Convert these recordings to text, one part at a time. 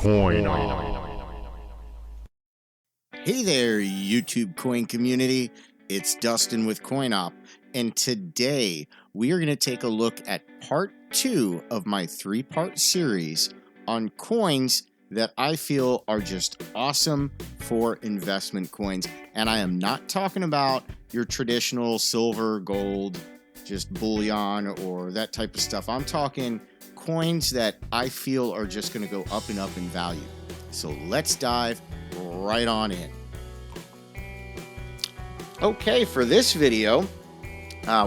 Coin. Hey there, YouTube coin community. It's Dustin with CoinOp, and today we are going to take a look at part 2 of my 3-part series on coins that I feel are just awesome for investment coins. And I am not talking about your traditional silver, gold, just bullion or that type of stuff. I'm talking coins that I feel are just going to go up and up in value. So let's dive right on in. Okay, for this video,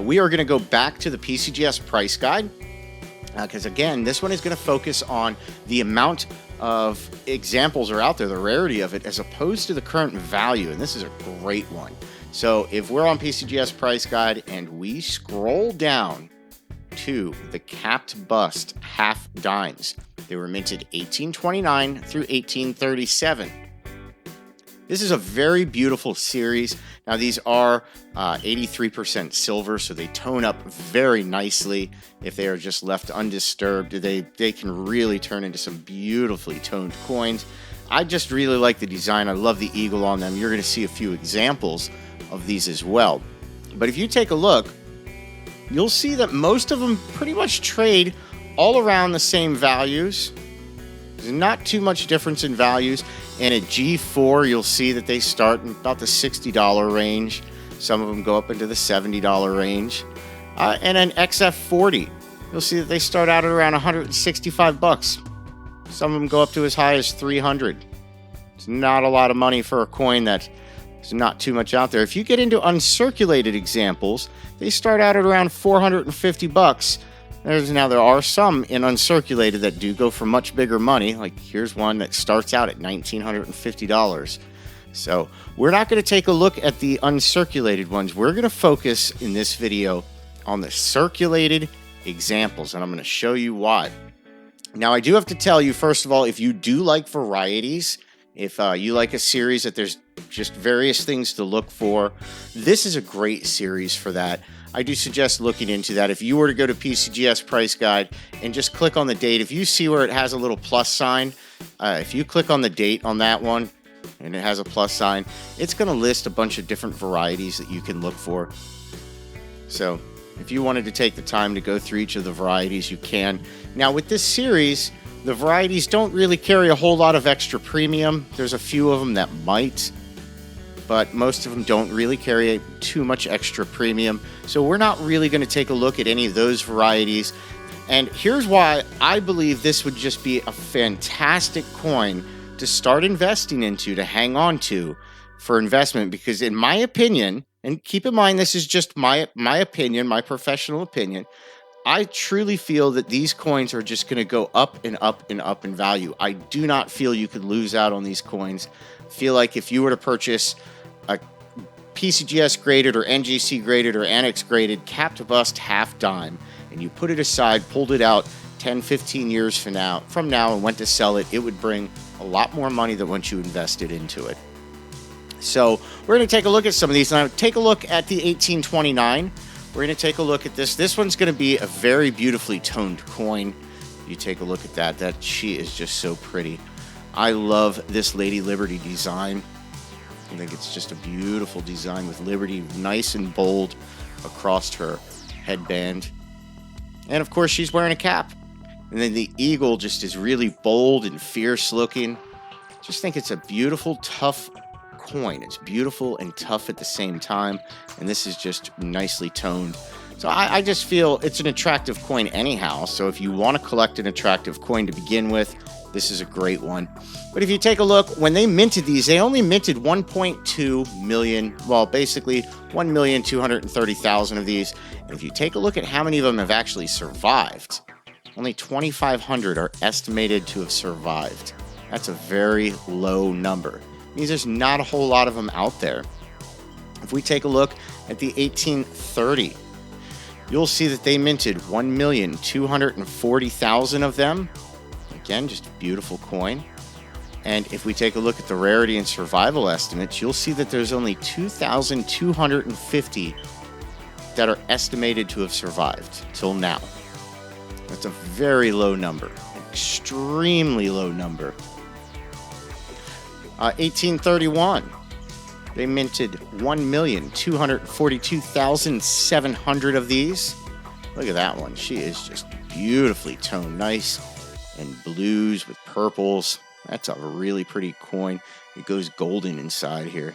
we are going to go back to the PCGS price guide because, again, this one is going to focus on the amount of examples are out there, the rarity of it, as opposed to the current value, and this is a great one. So if we're on PCGS price guide and we scroll down to the capped bust half dimes, they were minted 1829 through 1837. This is a very beautiful series. Now, these are 83% silver, so they tone up very nicely. If they are just left undisturbed, they can really turn into some beautifully toned coins. I just really like the design. I love the eagle on them. You're going to see a few examples of these as well. But if you take a look, you'll see that most of them pretty much trade all around the same values. There's not too much difference in values. And at G4, you'll see that they start in about the $60 range. Some of them go up into the $70 range. And an XF40, you'll see that they start out at around 165 bucks. Some of them go up to as high as 300. It's not a lot of money for a coin that is not too much out there. If you get into uncirculated examples, they start out at around 450 bucks. Now there are some in uncirculated that do go for much bigger money. Like here's one that starts out at $1,950. So we're not going to take a look at the uncirculated ones. We're going to focus in this video on the circulated examples, and I'm going to show you why. Now I do have to tell you, first of all, if you do like varieties, if you like a series that there's just various things to look for, this is a great series for that. I do suggest looking into that. If you were to go to PCGS price guide and just click on the date, if you see where it has a little plus sign, if you click on the date on that one and it has a plus sign, it's going to list a bunch of different varieties that you can look for. So if you wanted to take the time to go through each of the varieties, you can. Now with this series, the varieties don't really carry a whole lot of extra premium. There's a few of them that might, but most of them don't really carry too much extra premium. So we're not really going to take a look at any of those varieties. And here's why I believe this would just be a fantastic coin to start investing into, to hang on to for investment. Because in my opinion, and keep in mind this is just my opinion, my professional opinion, I truly feel that these coins are just going to go up and up and up in value. I do not feel you could lose out on these coins. I feel like if you were to purchase a PCGS graded or NGC graded or Annex graded capped bust half dime and you put it aside, pulled it out 10-15 years from now and went to sell it, it would bring a lot more money than once you invested into it. So we're going to take a look at some of these. Now take a look at the 1829. We're going to take a look at this. This one's going to be a very beautifully toned coin. You take a look at that. She is just so pretty. I love this Lady Liberty design. I think it's just a beautiful design with Liberty nice and bold across her headband. And of course, she's wearing a cap. And then the eagle just is really bold and fierce looking. Just think it's a beautiful, tough coin. It's beautiful and tough at the same time. And this is just nicely toned. So I just feel it's an attractive coin anyhow. So if you want to collect an attractive coin to begin with, this is a great one. But if you take a look, when they minted these, they only minted 1.2 million, well, basically 1,230,000 of these. And if you take a look at how many of them have actually survived, only 2,500 are estimated to have survived. That's a very low number. It means there's not a whole lot of them out there. If we take a look at the 1830, you'll see that they minted 1,240,000 of them. Again, just a beautiful coin. And if we take a look at the rarity and survival estimates, you'll see that there's only 2,250 that are estimated to have survived till now. That's a very low number, extremely low number. 1831, they minted 1,242,700 of these. Look at that one. She is just beautifully toned, nice and blues with purples. That's a really pretty coin. It goes golden inside here.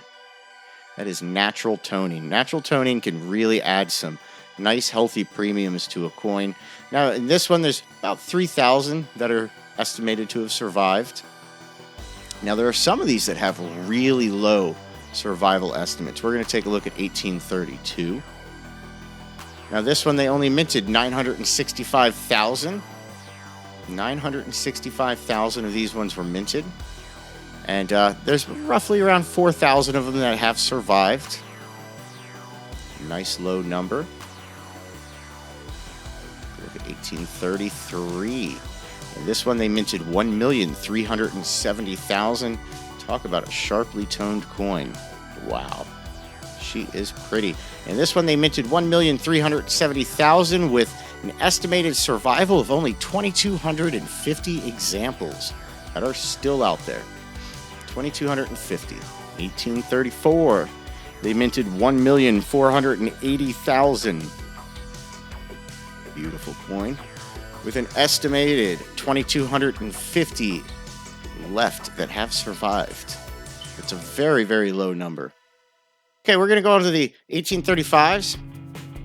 That is natural toning. Natural toning can really add some nice, healthy premiums to a coin. Now, in this one, there's about 3,000 that are estimated to have survived. Now, there are some of these that have really low survival estimates. We're going to take a look at 1832. Now, this one, they only minted 965,000. 965,000 of these ones were minted. And there's roughly around 4,000 of them that have survived. Nice low number. Look at 1833. And this one, they minted 1,370,000. Talk about a sharply toned coin. Wow. She is pretty. And this one, they minted 1,370,000 with an estimated survival of only 2,250 examples that are still out there. 2,250. 1834, they minted 1,480,000. Beautiful coin. With an estimated 2,250 left that have survived. It's a very, very low number. Okay, we're going to go on to the 1835s.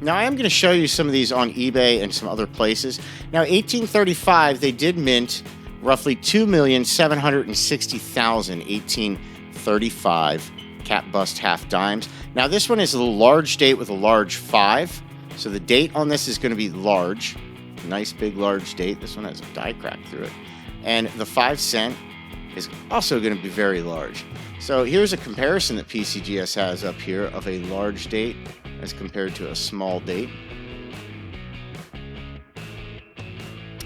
Now, I am going to show you some of these on eBay and some other places. Now, 1835, they did mint roughly 2,760,000 1835 cap bust half dimes. Now, this one is a large date with a large 5. So the date on this is going to be large. Nice big large date. This one has a die crack through it. And the 5 cent is also going to be very large. So here's a comparison that PCGS has up here of a large date as compared to a small date.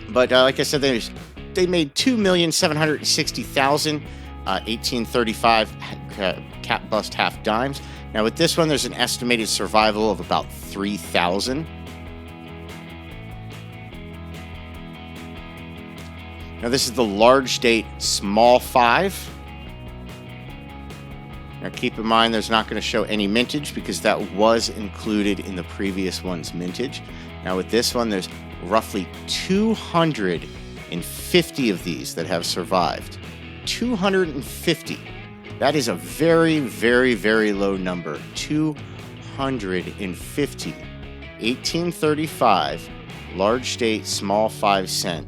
But like I said, they made 2,760,000 1835 cap bust half dimes. Now with this one, there's an estimated survival of about 3,000. Now this is the large date small 5. Now keep in mind, there's not going to show any mintage because that was included in the previous one's mintage. Now with this one, there's roughly 250 of these that have survived. 250. That is a very, very, very low number. 250. 1835, large date, small 5 cent.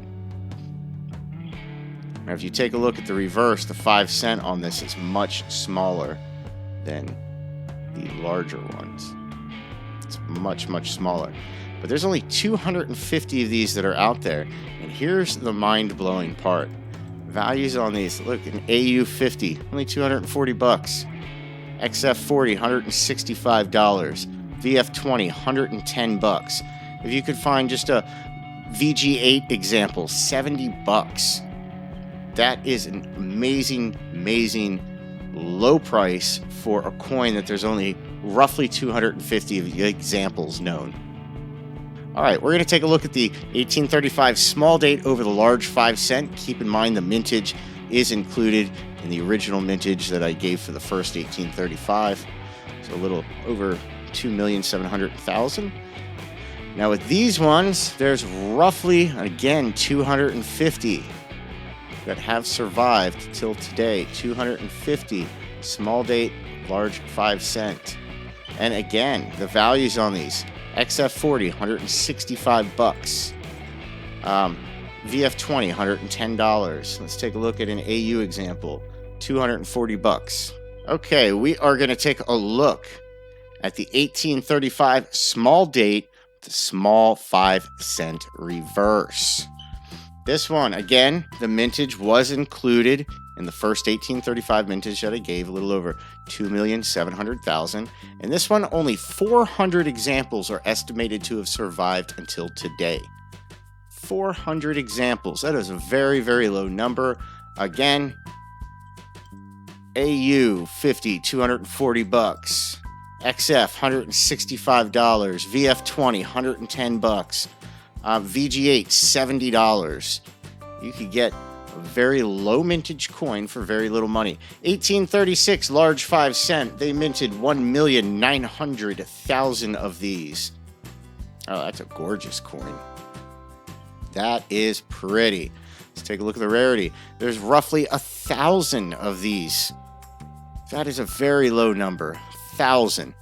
Now if you take a look at the reverse, the 5 cent on this is much smaller than the larger ones. It's much, much smaller. But there's only 250 of these that are out there. And here's the mind-blowing part. Values on these. Look, an AU50, only 240 bucks. XF40, $165. VF20, 110 bucks. If you could find just a VG8 example, 70 bucks. That is an amazing, amazing low price for a coin that there's only roughly 250 of examples known. All right, we're going to take a look at the 1835 small date over the large 5 cent. Keep in mind the mintage is included in the original mintage that I gave for the first 1835. So a little over 2,700,000. Now with these ones, there's roughly, again, 250 that have survived till today. 250 small date, large 5 cent. And again, the values on these. XF40, 165 bucks. VF20, $110. Let's take a look at an AU example. 240 bucks. Okay, we are going to take a look at the 1835 small date, the small 5 cent reverse. This one, again, the mintage was included in the first 1835 mintage that I gave, a little over 2,700,000. And this one, only 400 examples are estimated to have survived until today. 400 examples. That is a very, very low number. Again, AU 50, 240 bucks. XF $165. VF20, 110 bucks. VG8 $70. You could get A very low mintage coin for very little money. 1836, large 5 cent. They minted 1,900,000 of these. Oh, that's a gorgeous coin. That is pretty. Let's take a look at the rarity. There's roughly 1,000 of these. That is a very low number. 1,000.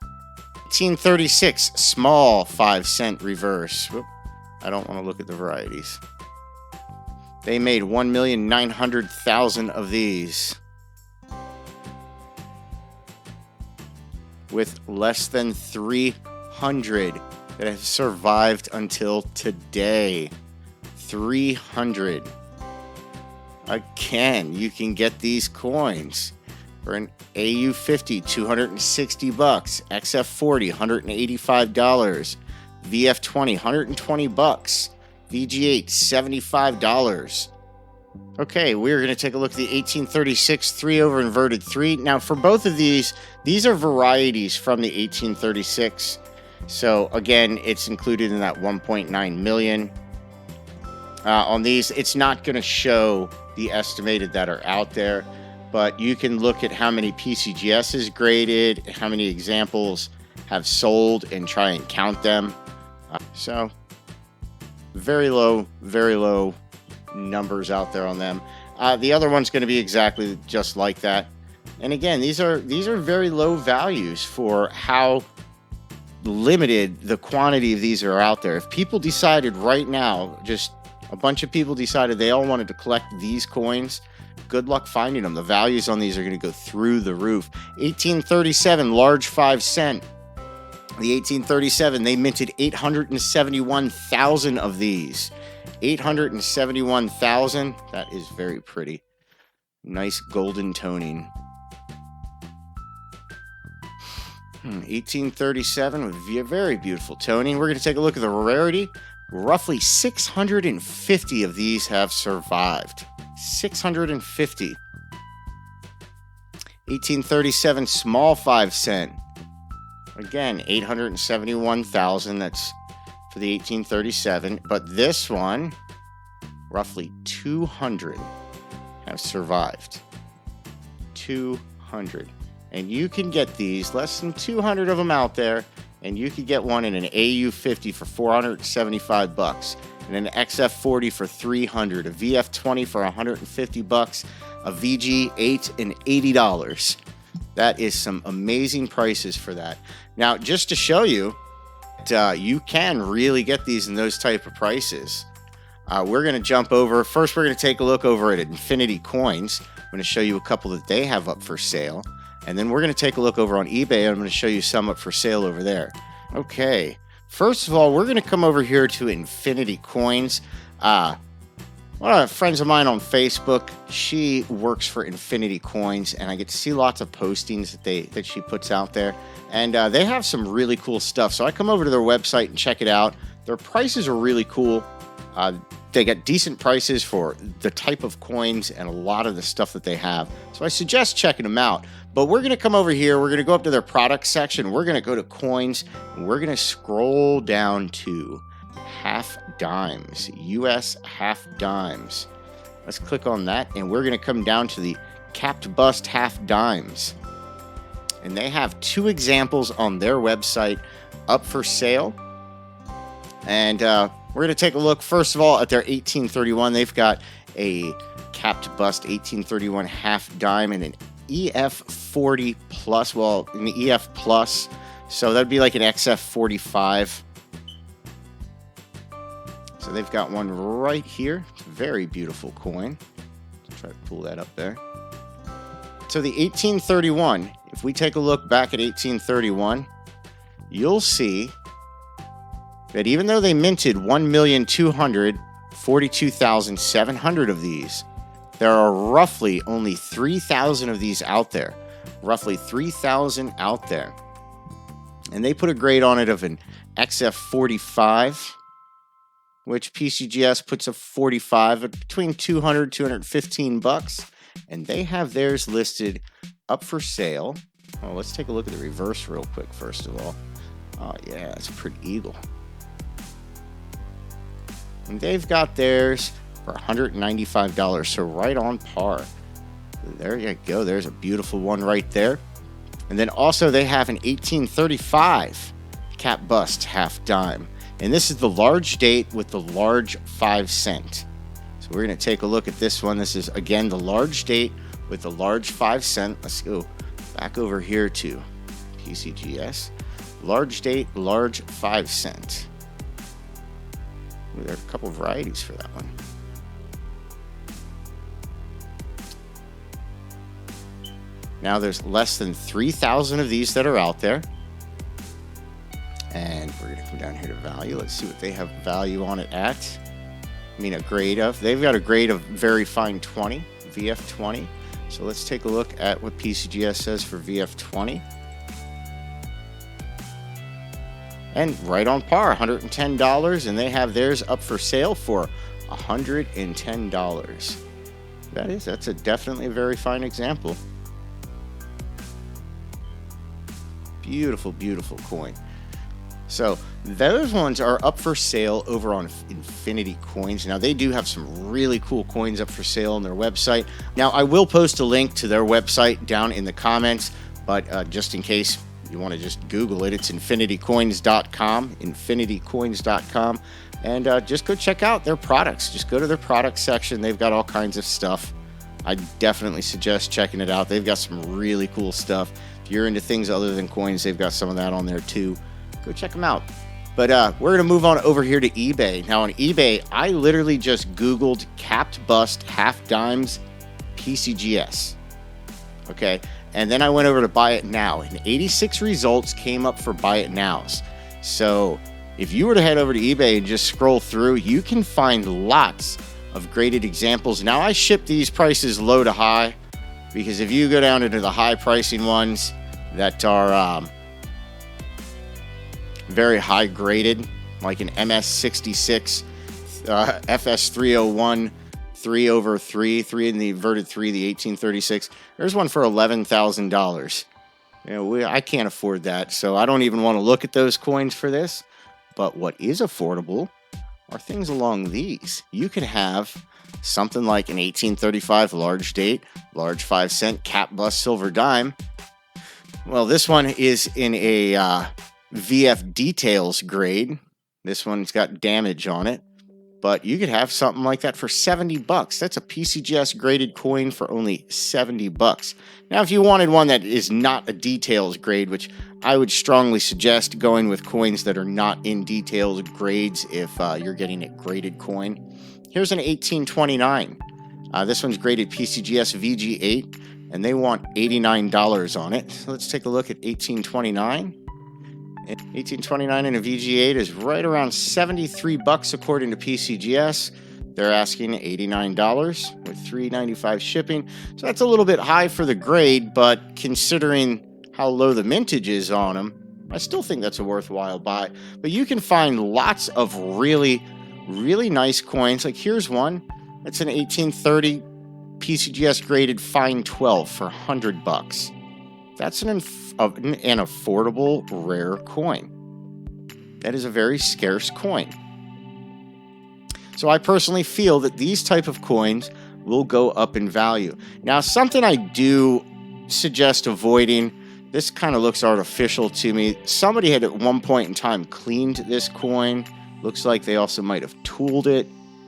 1836, small 5 cent reverse. Whoop. I don't want to look at the varieties. They made 1,900,000 of these. With less than 300 that have survived until today. 300. Again, you can get these coins for an AU50, $260, XF40, $185, VF20, $120, VG8, $75. Okay, we're going to take a look at the 1836 3 over inverted 3. Now, for both of these are varieties from the 1836. So, again, it's included in that 1.9 million. On these, it's not going to show the estimated that are out there, but you can look at how many PCGS is graded, how many examples have sold, and try and count them. So, very low numbers out there on them. The other one's going to be exactly just like that. And again, these are very low values for how limited the quantity of these are out there. If people decided right now, just a bunch of people decided they all wanted to collect these coins, good luck finding them. The values on these are going to go through the roof. 1837, large 5 cent. The 1837, they minted 871,000 of these. 871,000. That is very pretty. Nice golden toning. 1837 with a very beautiful toning. We're going to take a look at the rarity. Roughly 650 of these have survived. 650. 1837 small 5 cent. Again, 871,000. That's for the 1837. But this one, roughly 200 have survived. 200. And you can get these, less than 200 of them out there, and you could get one in an AU50 for $475, and an XF40 for $300, a VF20 for $150, a VG8 and $80. That is some amazing prices for that. Now, just to show you that you can really get these in those type of prices, we're going to jump over. First, we're going to take a look over at Infinity Coins. I'm going to show you a couple that they have up for sale. And then we're going to take a look over on eBay, and I'm going to show you some up for sale over there. Okay. First of all, we're going to come over here to Infinity Coins. One of friends of mine on Facebook, she works for Infinity Coins, and I get to see lots of postings that she puts out there. And they have some really cool stuff. So I come over to their website and check it out. Their prices are really cool. They get decent prices for the type of coins and a lot of the stuff that they have. So I suggest checking them out. But we're going to come over here. We're going to go up to their product section. We're going to go to coins. And we're going to scroll down to half dimes, US half dimes. Let's click on that. And we're going to come down to the capped bust half dimes. And they have 2 examples on their website up for sale. And we're going to take a look, first of all, at their 1831. They've got a capped bust 1831 half dime and an EF40 plus, well, an EF plus. So that'd be like an XF45. So they've got one right here. It's a very beautiful coin. Let's try to pull that up there. So the 1831, if we take a look back at 1831, you'll see that even though they minted 1,242,700 of these, there are roughly only 3,000 of these out there. Roughly 3,000 out there. And they put a grade on it of an XF45, which PCGS puts a 45 at between $200, $215. And they have theirs listed up for sale. Oh, let's take a look at the reverse real quick, first of all. Oh, yeah, it's a pretty eagle. And they've got theirs for $195. So right on par. There you go. There's a beautiful one right there. And then also they have an 1835 cap bust half dime. And this is the large date with the large 5 cent. So we're going to take a look at this one. This is, again, the large date with the large 5 cent. Let's go back over here to PCGS. Large date, large 5 cent. Ooh, there are a couple varieties for that one. Now there's less than 3,000 of these that are out there. And we're going to come down here to value. Let's see what they have value on it at. I mean, a grade of. They've got a grade of very fine 20, VF20. So let's take a look at what PCGS says for VF20. And right on par, $110. And they have theirs up for sale for $110. That's definitely a very fine example. Beautiful, beautiful coin. So those ones are up for sale over on Infinity Coins. Now they do have some really cool coins up for sale on their website. Now I will post a link to their website down in the comments, but just in case you want to just Google it, it's infinitycoins.com, infinitycoins.com, and just go check out their products. Just go to their product section. They've got all kinds of stuff. I definitely suggest checking it out. They've got some really cool stuff. If you're into things other than coins, they've got some of that on there too. Go check them out. But we're going to move on over here to eBay. Now on eBay, I literally just Googled capped bust half dimes PCGS. Okay. And then I went over to buy it now, and 86 results came up for buy it nows. So if you were to head over to eBay and just scroll through, you can find lots of graded examples. Now I ship these prices low to high, because if you go down into the high pricing ones that are very high graded, like an MS66, FS301, 3/3, 3 in the inverted 3, the 1836. There's one for $11,000. You know, I can't afford that, so I don't even want to look at those coins for this. But what is affordable are things along these. You can have something like an 1835 large date, large 5 cent cap bust silver dime. Well, this one is in a VF details grade. This one's got damage on it, but you could have something like that for $70. That's a PCGS graded coin for only $70. Now, if you wanted one that is not a details grade, which I would strongly suggest going with coins that are not in details grades if you're getting a graded coin. Here's an 1829. This one's graded PCGS VG8, and they want $89 on it. So let's take a look at 1829. 1829 in a VG8 is right around $73 according to PCGS. They're asking $89 with $3.95 shipping. So that's a little bit high for the grade, but considering how low the mintage is on them, I still think that's a worthwhile buy. But you can find lots of really, really nice coins. Like here's one. It's an 1830 PCGS graded fine 12 for $100. That's an affordable, rare coin. That is a very scarce coin. So I personally feel that these type of coins will go up in value. Now, something I do suggest avoiding, this kind of looks artificial to me. Somebody had at one point in time cleaned this coin. Looks like they also might have tooled it.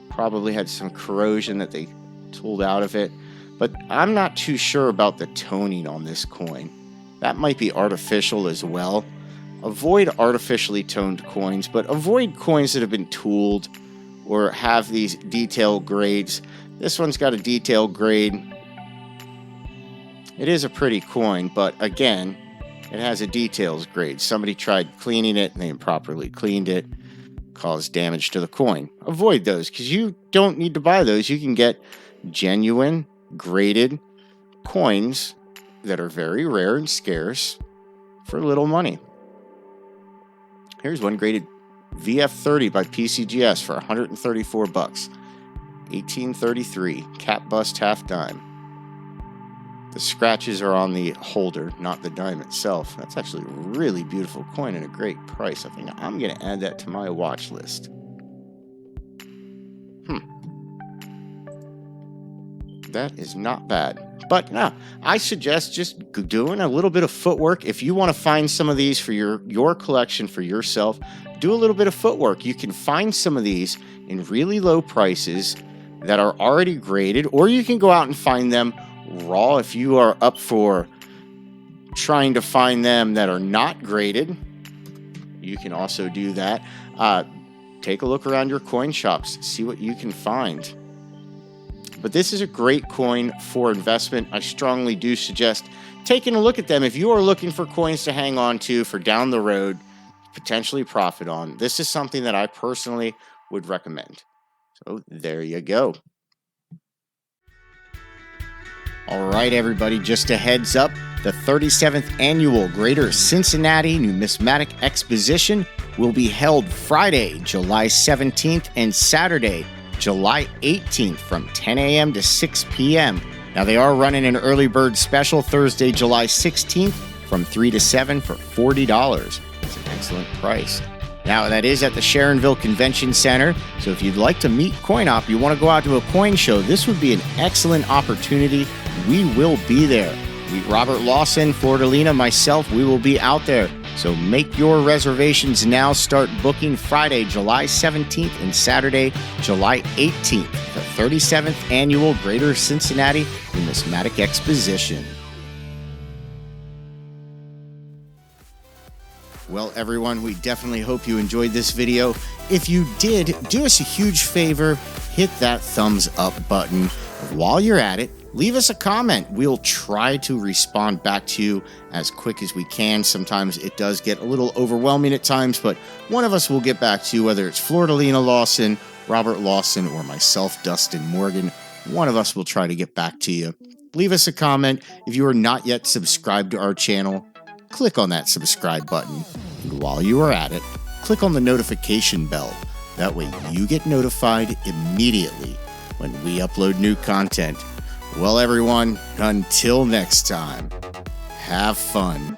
Probably had some corrosion that they tooled out of it. But I'm not too sure about the toning on this coin. That might be artificial as well. Avoid artificially toned coins, but avoid coins that have been tooled or have these detail grades. This one's got a detail grade. It is a pretty coin, but again, it has a details grade. Somebody tried cleaning it and they improperly cleaned it, caused damage to the coin. Avoid those because you don't need to buy those. You can get genuine graded coins that are very rare and scarce for little money. Here's one graded VF30 by PCGS for $134. 1833 cap bust half dime. The scratches are on the holder, not the dime itself. That's actually a really beautiful coin and a great price. I think I'm going to add that to my watch list. That is not bad. But no, I suggest just doing a little bit of footwork. If you want to find some of these for your collection for yourself, do a little bit of footwork. You can find some of these in really low prices that are already graded, or you can go out and find them raw if you are up for trying to find them that are not graded. You can also do that. Take a look around your coin shops, see what you can find. But this is a great coin for investment. I strongly do suggest taking a look at them. If you are looking for coins to hang on to for down the road, potentially profit on, this is something that I personally would recommend. So there you go. All right, everybody, just a heads up. The 37th Annual Greater Cincinnati Numismatic Exposition will be held Friday, July 17th and Saturday, July 18th from 10 a.m. to 6 p.m. Now, they are running an early bird special Thursday, July 16th from 3 to 7 for $40. It's an excellent price. Now, that is at the Sharonville Convention Center, so if you'd like to meet CoinOp, you want to go out to a coin show, this would be an excellent opportunity. We will be there. Robert Lawson, Florida, myself, we will be out there. So make your reservations now. Start booking Friday, July 17th and Saturday, July 18th, the 37th Annual Greater Cincinnati Numismatic Exposition. Well, everyone, we definitely hope you enjoyed this video. If you did, do us a huge favor, hit that thumbs up button. While you're at it, leave us a comment. We'll try to respond back to you as quick as we can. Sometimes it does get a little overwhelming at times, but one of us will get back to you, whether it's Florida Lawson, Robert Lawson, or myself, Dustin Morgan. One of us will try to get back to you. Leave us a comment. If you are not yet subscribed to our channel, click on that subscribe button. And while you are at it, click on the notification bell. That way you get notified immediately when we upload new content. Well, everyone, until next time, have fun.